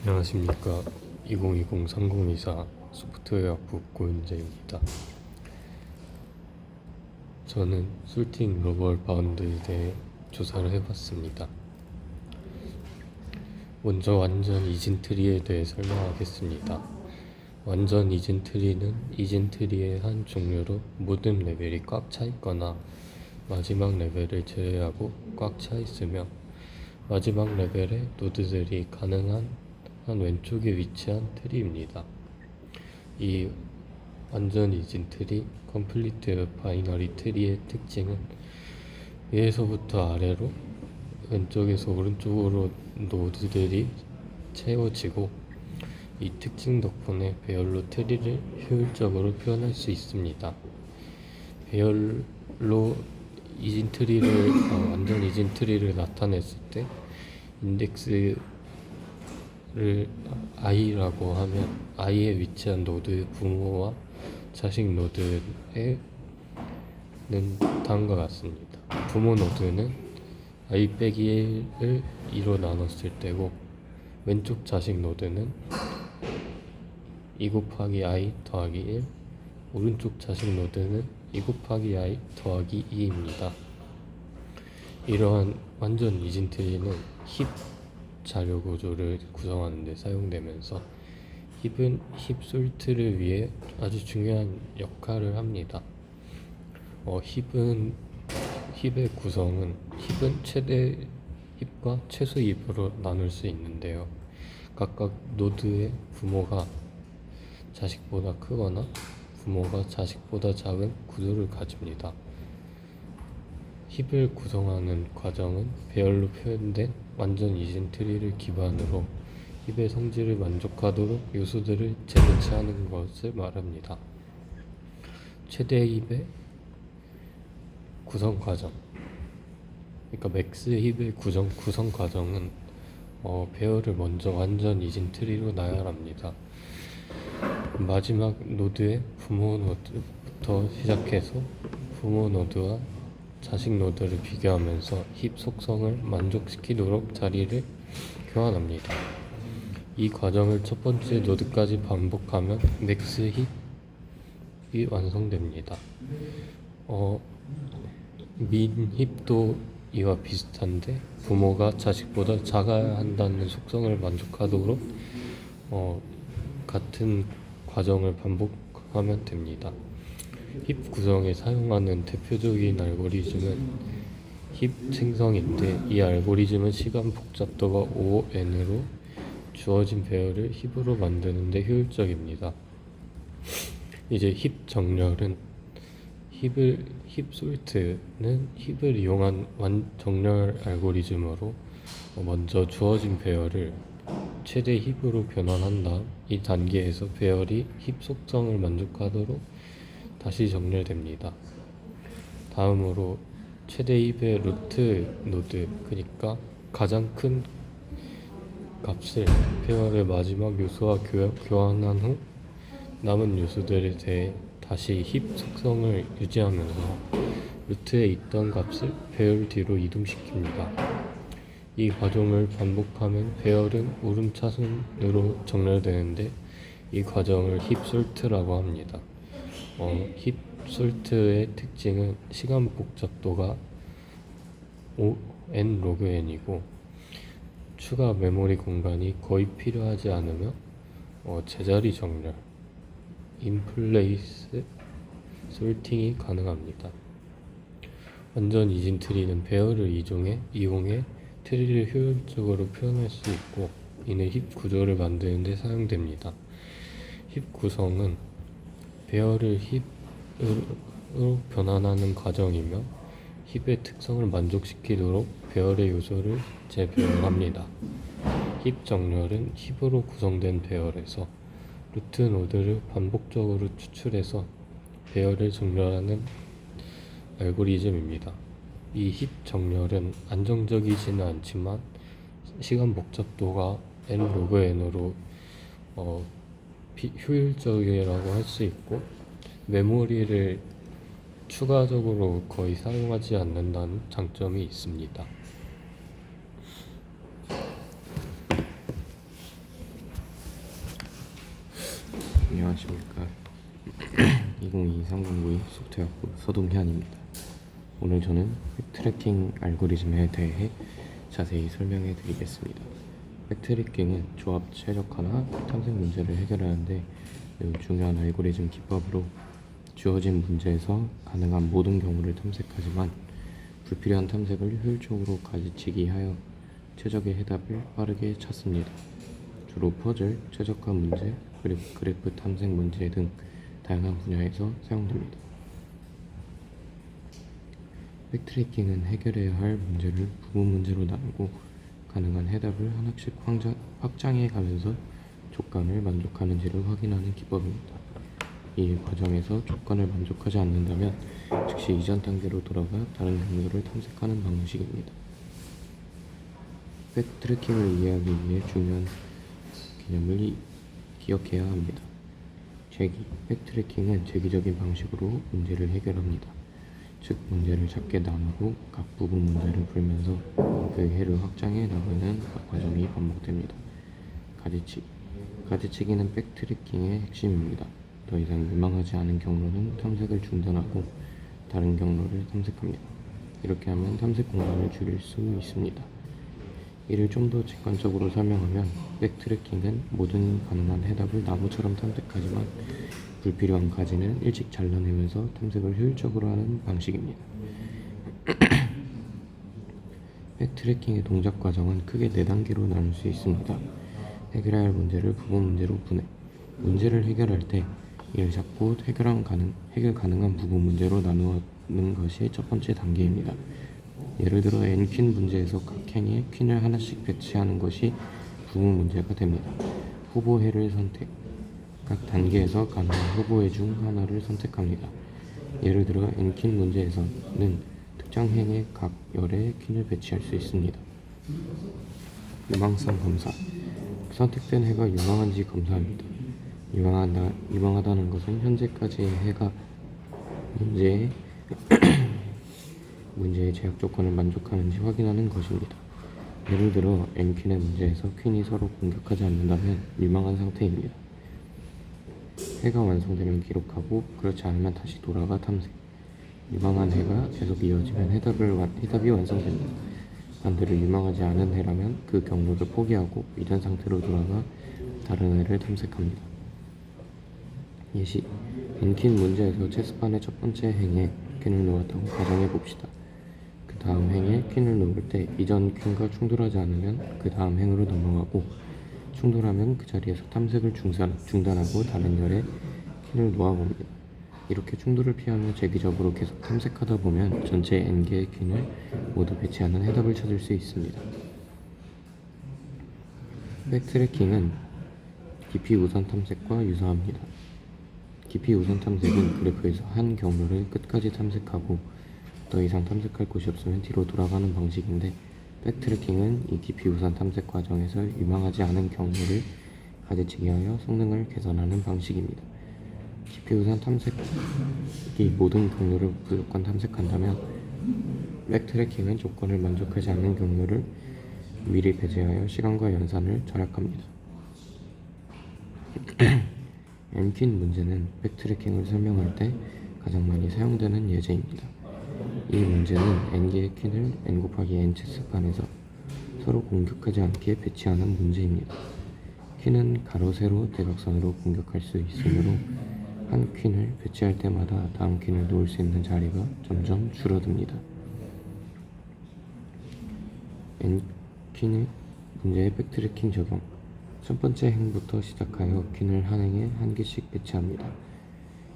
안녕하십니까. 2020-3024 소프트웨어부 고윤재입니다. 저는 솔팅 글로벌 바운드에 대해 조사를 해봤습니다. 먼저 완전 이진트리에 대해 설명하겠습니다. 완전 이진트리는 이진트리의 한 종류로 모든 레벨이 꽉 차 있거나 마지막 레벨을 제외하고 꽉 차 있으며 마지막 레벨의 노드들이 가능한 한 왼쪽에 위치한 트리입니다. 이 완전 이진 트리, 컴플리트 바이너리 트리의 특징은 위에서부터 아래로 왼쪽에서 오른쪽으로 노드들이 채워지고, 이 특징 덕분에 배열로 트리를 효율적으로 표현할 수 있습니다. 배열로 이진 트리를 완전 이진 트리를 나타냈을 때 인덱스를 i라고 하면 i에 위치한 노드의 부모와 자식 노드에는 다음과 같습니다. 부모 노드는 i 빼기 1을 2로 나눴을 때고, 왼쪽 자식 노드는 2 곱하기 i 더하기 1, 오른쪽 자식 노드는 2 곱하기 i 더하기 2입니다. 이러한 완전 이진 트리는 힙 자료 구조를 구성하는 데 사용되면서 힙은 힙 솔트를 위해 아주 중요한 역할을 합니다. 힙의 구성은 힙은 최대 힙과 최소 힙으로 나눌 수 있는데요. 각각 노드의 부모가 자식보다 크거나 부모가 자식보다 작은 구조를 가집니다. 힙을 구성하는 과정은 배열로 표현된 완전 이진 트리를 기반으로 힙의 성질을 만족하도록 요소들을 재배치하는 것을 말합니다. 최대 힙의 구성 과정, 그러니까 맥스 힙의 구성 과정은 배열을 먼저 완전 이진 트리로 나열합니다. 마지막 노드의 부모 노드부터 시작해서 부모 노드와 자식 노드를 비교하면서 힙 속성을 만족시키도록 자리를 교환합니다. 이 과정을 첫 번째 노드까지 반복하면 맥스 힙이 완성됩니다. 민 힙도 이와 비슷한데 부모가 자식보다 작아야 한다는 속성을 만족하도록 같은 과정을 반복하면 됩니다. 힙 구성에 사용하는 대표적인 알고리즘은 힙 생성인데, 이 알고리즘은 시간 복잡도가 5n으로 주어진 배열을 힙으로 만드는 데 효율적입니다. 이제 힙 정렬은 힙 솔트는 힙을 이용한 정렬 알고리즘으로 먼저 주어진 배열을 최대 힙으로 변환한 다음 이 단계에서 배열이 힙 속성을 만족하도록 다시 정렬됩니다. 다음으로 최대 힙의 루트 노드, 그러니까 가장 큰 값을 배열의 마지막 요소와 교환한 후 남은 요소들에 대해 다시 힙 속성을 유지하면서 루트에 있던 값을 배열 뒤로 이동시킵니다. 이 과정을 반복하면 배열은 오름차순으로 정렬되는데, 이 과정을 힙 솔트라고 합니다. 힙 솔트의 특징은 시간 복잡도가 n 로그 n이고, 추가 메모리 공간이 거의 필요하지 않으며 제자리 정렬 인플레이스 솔팅이 가능합니다. 완전 이진 트리는 배열을 이용해 트리를 효율적으로 표현할 수 있고, 이는 힙 구조를 만드는 데 사용됩니다. 힙 구성은 배열을 힙으로 변환하는 과정이며 힙의 특성을 만족시키도록 배열의 요소를 재배열합니다. 힙 정렬은 힙으로 구성된 배열에서 루트 노드를 반복적으로 추출해서 배열을 정렬하는 알고리즘입니다. 이 힙 정렬은 안정적이지는 않지만 시간 복잡도가 n 로그 n으로 효율적이라고 할 수 있고, 메모리를 추가적으로 거의 사용하지 않는다는 장점이 있습니다. 안녕하십니까. 2022-3092 소프트웨어학부 서동현입니다. 오늘 저는 백트래킹 알고리즘에 대해 자세히 설명해 드리겠습니다. 백트래킹은 조합 최적화나 탐색 문제를 해결하는데 매우 중요한 알고리즘 기법으로 주어진 문제에서 가능한 모든 경우를 탐색하지만 불필요한 탐색을 효율적으로 가지치기 하여 최적의 해답을 빠르게 찾습니다. 주로 퍼즐, 최적화 문제, 그리고 그래프 탐색 문제 등 다양한 분야에서 사용됩니다. 백트래킹은 해결해야 할 문제를 부분 문제로 나누고 가능한 해답을 하나씩 확장해 가면서 조건을 만족하는지를 확인하는 기법입니다. 이 과정에서 조건을 만족하지 않는다면 즉시 이전 단계로 돌아가 다른 경로를 탐색하는 방식입니다. 백트래킹을 이해하기 위해 중요한 개념을 기억해야 합니다. 제기, 백트래킹은 제기적인 방식으로 문제를 해결합니다. 즉, 문제를 작게 나누고 각 부분 문제를 풀면서 그 해를 확장해 나가는 과정이 반복됩니다. 가지치기, 가지치기는 백트래킹의 핵심입니다. 더 이상 유망하지 않은 경로는 탐색을 중단하고 다른 경로를 탐색합니다. 이렇게 하면 탐색 공간을 줄일 수 있습니다. 이를 좀 더 직관적으로 설명하면 백트래킹은 모든 가능한 해답을 나무처럼 탐색하지만 불필요한 가지는 일찍 잘라내면서 탐색을 효율적으로 하는 방식입니다. 백트래킹의 동작 과정은 크게 4단계로 나눌 수 있습니다. 해결해야 할 문제를 부분 문제로 분해. 문제를 해결할 때 이를 잡고 해결 가능한 부분 문제로 나누는 것이 첫 번째 단계입니다. 예를 들어 n퀸 문제에서 각 행에 퀸을 하나씩 배치하는 것이 부분 문제가 됩니다. 후보해를 선택. 각 단계에서 가능한 후보해 중 하나를 선택합니다. 예를 들어 n퀸 문제에서는 특정 행에 각 열에 퀸을 배치할 수 있습니다. 유망성 검사. 선택된 해가 유망한지 검사합니다. 유망하다는 것은 현재까지의 해가 문제의 제약 조건을 만족하는지 확인하는 것입니다. 예를 들어 n퀸의 문제에서 퀸이 서로 공격하지 않는다면 유망한 상태입니다. 해가 완성되면 기록하고 그렇지 않으면 다시 돌아가 탐색. 유망한 해가 계속 이어지면 해답이 완성됩니다. 반대로 유망하지 않은 해라면 그 경로를 포기하고 이전 상태로 돌아가 다른 해를 탐색합니다. 예시, n퀸 문제에서 체스판의 첫 번째 행에 퀸을 놓았다고 가정해 봅시다. 그 다음 행에 퀸을 놓을 때 이전 퀸과 충돌하지 않으면 그 다음 행으로 넘어가고 충돌하면 그 자리에서 탐색을 중단하고 다른 열에 퀸을 놓아봅니다. 이렇게 충돌을 피하며 제기적으로 계속 탐색하다 보면 전체 n개의 퀸을 모두 배치하는 해답을 찾을 수 있습니다. 백트래킹은 깊이 우선 탐색과 유사합니다. 깊이 우선 탐색은 그래프에서 한 경로를 끝까지 탐색하고 더 이상 탐색할 곳이 없으면 뒤로 돌아가는 방식인데 백트래킹은 이 깊이 우선 탐색 과정에서 유망하지 않은 경로를 가지치기하여 성능을 개선하는 방식입니다. 깊이 우선 탐색이 모든 경로를 무조건 탐색한다면 백트래킹은 조건을 만족하지 않는 경로를 미리 배제하여 시간과 연산을 절약합니다. n퀸 문제는 백트래킹을 설명할 때 가장 많이 사용되는 예제입니다. 이 문제는 n개의 퀸을 n 곱하기 n 체스판에서 서로 공격하지 않게 배치하는 문제입니다. 퀸은 가로, 세로, 대각선으로 공격할 수 있으므로 한 퀸을 배치할 때마다 다음 퀸을 놓을 수 있는 자리가 점점 줄어듭니다. n퀸의 문제의 백트래킹 적용. 첫 번째 행부터 시작하여 퀸을 한 행에 한 개씩 배치합니다.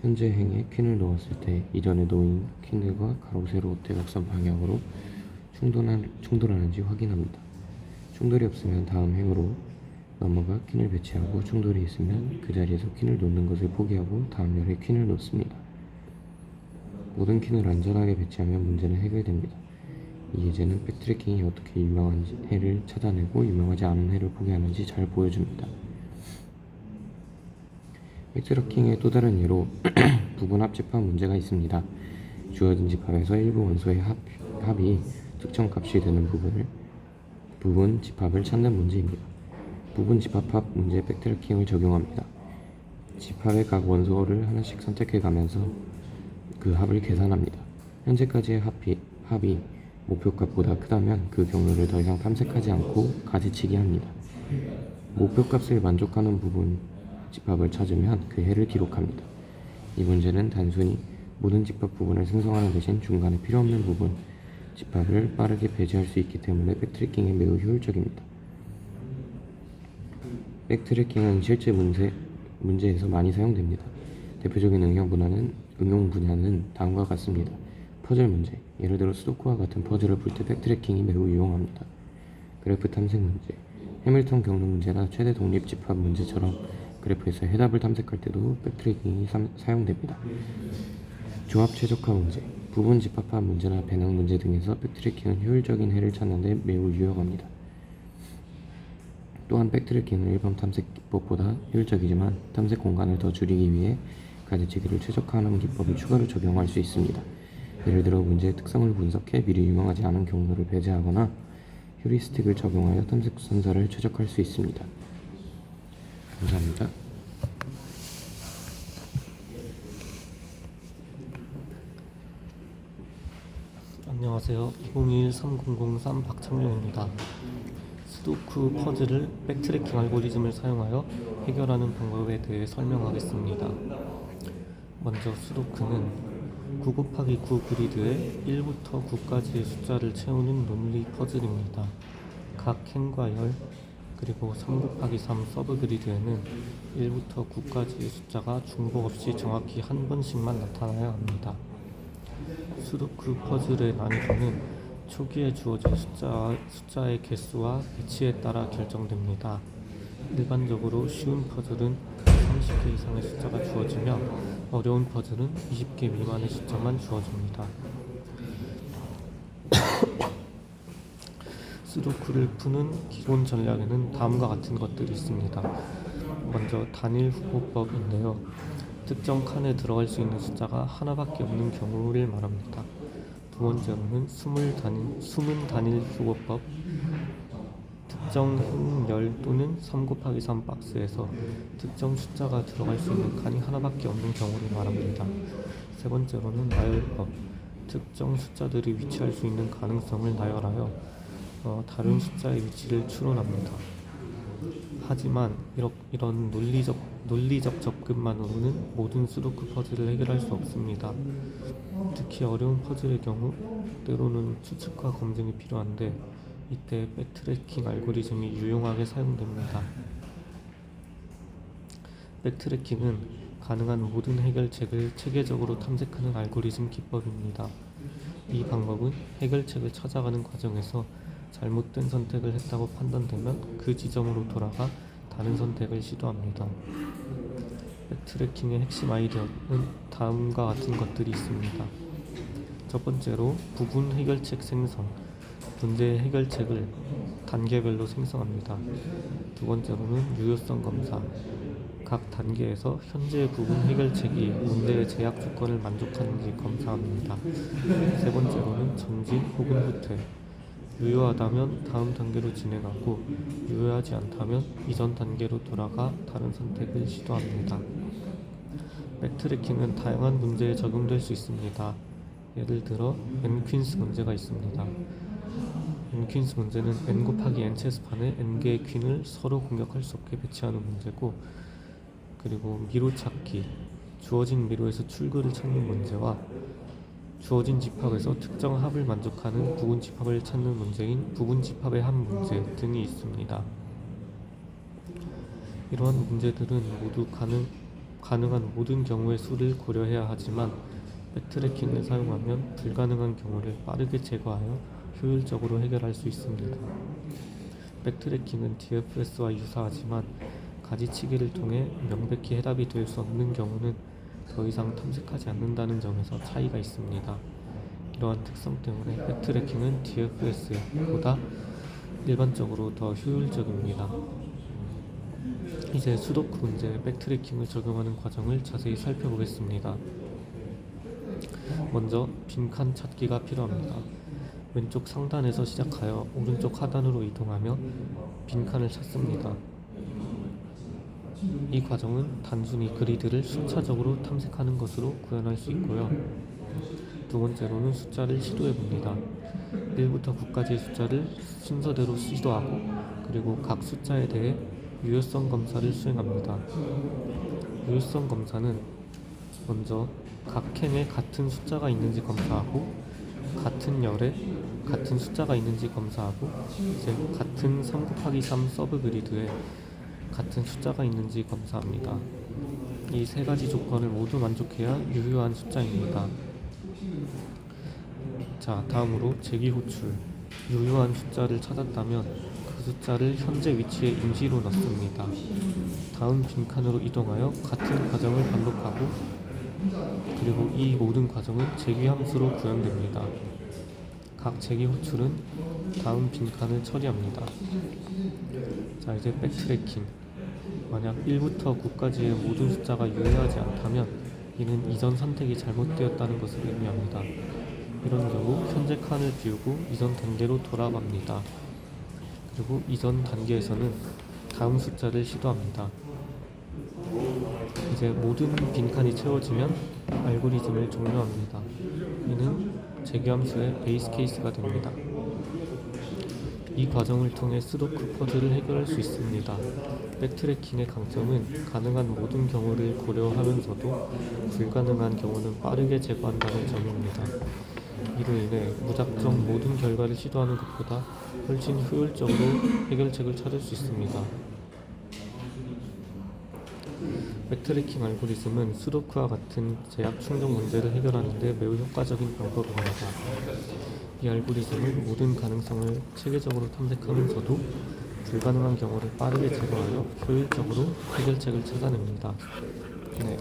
현재 행에 퀸을 놓았을 때 이전에 놓인 퀸들과 가로, 세로, 대각선 방향으로 충돌하는지 확인합니다. 충돌이 없으면 다음 행으로 넘어가 퀸을 배치하고 충돌이 있으면 그 자리에서 퀸을 놓는 것을 포기하고 다음 열에 퀸을 놓습니다. 모든 퀸을 안전하게 배치하면 문제는 해결됩니다. 이 예제는 백트래킹이 어떻게 유망한 해를 찾아내고 유망하지 않은 해를 포기하는지 잘 보여줍니다. 백트래킹의 또 다른 예로 부분 합집합 문제가 있습니다. 주어진 집합에서 일부 원소의 합이 특정 값이 되는 부분 집합을 찾는 문제입니다. 부분 집합 문제에 백트래킹을 적용합니다. 집합의 각 원소를 하나씩 선택해 가면서 그 합을 계산합니다. 현재까지의 합이 목표값보다 크다면 그 경로를 더 이상 탐색하지 않고 가지치기 합니다. 목표값을 만족하는 부분 집합을 찾으면 그 해를 기록합니다. 이 문제는 단순히 모든 집합 부분을 생성하는 대신 중간에 필요없는 부분 집합을 빠르게 배제할 수 있기 때문에 백트래킹에 매우 효율적입니다. 백트래킹은 실제 문제에서 많이 사용됩니다. 대표적인 응용 분야는 다음과 같습니다. 퍼즐 문제, 예를 들어 수도쿠와 같은 퍼즐을 풀 때 백트래킹이 매우 유용합니다. 그래프 탐색 문제, 해밀턴 경로 문제나 최대 독립 집합 문제처럼 그래프에서 해답을 탐색할 때도 백트래킹이 사용됩니다. 조합 최적화 문제, 부분 집합화 문제나 배낭 문제 등에서 백트래킹은 효율적인 해를 찾는 데 매우 유용합니다. 또한 백트래킹은 일반 탐색 기법보다 효율적이지만 탐색 공간을 더 줄이기 위해 가지치기를 최적화하는 기법을 추가로 적용할 수 있습니다. 예를 들어 문제의 특성을 분석해 미리 유망하지 않은 경로를 배제하거나 휴리스틱을 적용하여 탐색 순서를 최적화할 수 있습니다. 감사합니다. 안녕하세요. 2021-3003 박창룡입니다. 수도쿠 퍼즐을 백트래킹 알고리즘을 사용하여 해결하는 방법에 대해 설명하겠습니다. 먼저 수도쿠는 9 곱하기 9 그리드에 1부터 9까지의 숫자를 채우는 논리 퍼즐입니다. 각 캔과 열, 그리고 3 곱하기 3 서브 그리드에는 1부터 9까지의 숫자가 중복 없이 정확히 한 번씩만 나타나야 합니다. 수도쿠 퍼즐의 난이도는 초기에 주어진 숫자의 개수와 배치에 따라 결정됩니다. 일반적으로 쉬운 퍼즐은 30개 이상의 숫자가 주어지며 어려운 퍼즐은 20개 미만의 숫자만 주어집니다. 수도쿠를 푸는 기본 전략에는 다음과 같은 것들이 있습니다. 먼저 단일 후보법인데요. 특정 칸에 들어갈 수 있는 숫자가 하나밖에 없는 경우를 말합니다. 두 번째로는 숨은 단일 후보법, 특정 행열 또는 3 곱하기 3 박스에서 특정 숫자가 들어갈 수 있는 칸이 하나밖에 없는 경우를 말합니다. 세 번째로는 나열법, 특정 숫자들이 위치할 수 있는 가능성을 나열하여 다른 숫자의 위치를 추론합니다. 하지만 이런 논리적 접근만으로는 모든 수도쿠 퍼즐을 해결할 수 없습니다. 특히 어려운 퍼즐의 경우 때로는 추측과 검증이 필요한데 이때 백트래킹 알고리즘이 유용하게 사용됩니다. 백트래킹은 가능한 모든 해결책을 체계적으로 탐색하는 알고리즘 기법입니다. 이 방법은 해결책을 찾아가는 과정에서 잘못된 선택을 했다고 판단되면 그 지점으로 돌아가 다른 선택을 시도합니다. 백트래킹의 핵심 아이디어는 다음과 같은 것들이 있습니다. 첫 번째로 부분 해결책 생성, 문제의 해결책을 단계별로 생성합니다. 두 번째로는 유효성 검사, 각 단계에서 현재의 부분 해결책이 문제의 제약 조건을 만족하는지 검사합니다. 세 번째로는 전진 혹은 후퇴, 유효하다면 다음 단계로 진행하고 유효하지 않다면 이전 단계로 돌아가 다른 선택을 시도합니다. 백트래킹은 다양한 문제에 적용될 수 있습니다. 예를 들어 n-퀸스 문제가 있습니다. n-퀸스 문제는 n 곱하기 n 체스판에 n개의 퀸을 서로 공격할 수 없게 배치하는 문제고, 그리고 미로 찾기, 주어진 미로에서 출구를 찾는 문제와 주어진 집합에서 특정 합을 만족하는 부분 집합을 찾는 문제인 부분 집합의 합 문제 등이 있습니다. 이러한 문제들은 모두 가능한 모든 경우의 수를 고려해야 하지만 백트래킹을 사용하면 불가능한 경우를 빠르게 제거하여 효율적으로 해결할 수 있습니다. 백트래킹은 DFS와 유사하지만 가지치기를 통해 명백히 해답이 될 수 없는 경우는 더 이상 탐색하지 않는다는 점에서 차이가 있습니다. 이러한 특성 때문에 백트래킹은 DFS보다 일반적으로 더 효율적입니다. 이제 수도쿠 문제에 백트래킹을 적용하는 과정을 자세히 살펴보겠습니다. 먼저 빈칸 찾기가 필요합니다. 왼쪽 상단에서 시작하여 오른쪽 하단으로 이동하며 빈칸을 찾습니다. 이 과정은 단순히 그리드를 순차적으로 탐색하는 것으로 구현할 수 있고요. 두 번째로는 숫자를 시도해 봅니다. 1부터 9까지의 숫자를 순서대로 시도하고 그리고 각 숫자에 대해 유효성 검사를 수행합니다. 유효성 검사는 먼저 각 캔에 같은 숫자가 있는지 검사하고 같은 열에 같은 숫자가 있는지 검사하고 이제 같은 3곱하기3 서브 그리드에 같은 숫자가 있는지 검사합니다. 이 세 가지 조건을 모두 만족해야 유효한 숫자입니다. 자, 다음으로 재기 호출. 유효한 숫자를 찾았다면 그 숫자를 현재 위치에 임시로 넣습니다. 다음 빈칸으로 이동하여 같은 과정을 반복하고 그리고 이 모든 과정은 재기 함수로 구현됩니다. 각 재기 호출은 다음 빈칸을 처리합니다. 자, 이제 백트래킹. 만약 1부터 9까지의 모든 숫자가 유효하지 않다면 이는 이전 선택이 잘못되었다는 것을 의미합니다. 이런 경우 현재 칸을 비우고 이전 단계로 돌아갑니다. 그리고 이전 단계에서는 다음 숫자를 시도합니다. 이제 모든 빈칸이 채워지면 알고리즘을 종료합니다. 이는 재기함수의 베이스 케이스가 됩니다. 이 과정을 통해 스도크 퍼즐을 해결할 수 있습니다. 백트래킹의 강점은 가능한 모든 경우를 고려하면서도 불가능한 경우는 빠르게 제거한다는 점입니다. 이로 인해 무작정 모든 결과를 시도하는 것보다 훨씬 효율적으로 해결책을 찾을 수 있습니다. 백트래킹 알고리즘은 수도크와 같은 제약 충족 문제를 해결하는 데 매우 효과적인 방법입니다. 이 알고리즘은 모든 가능성을 체계적으로 탐색하면서도 불가능한 경우를 빠르게 제거하여 효율적으로 해결책을 찾아냅니다. 네.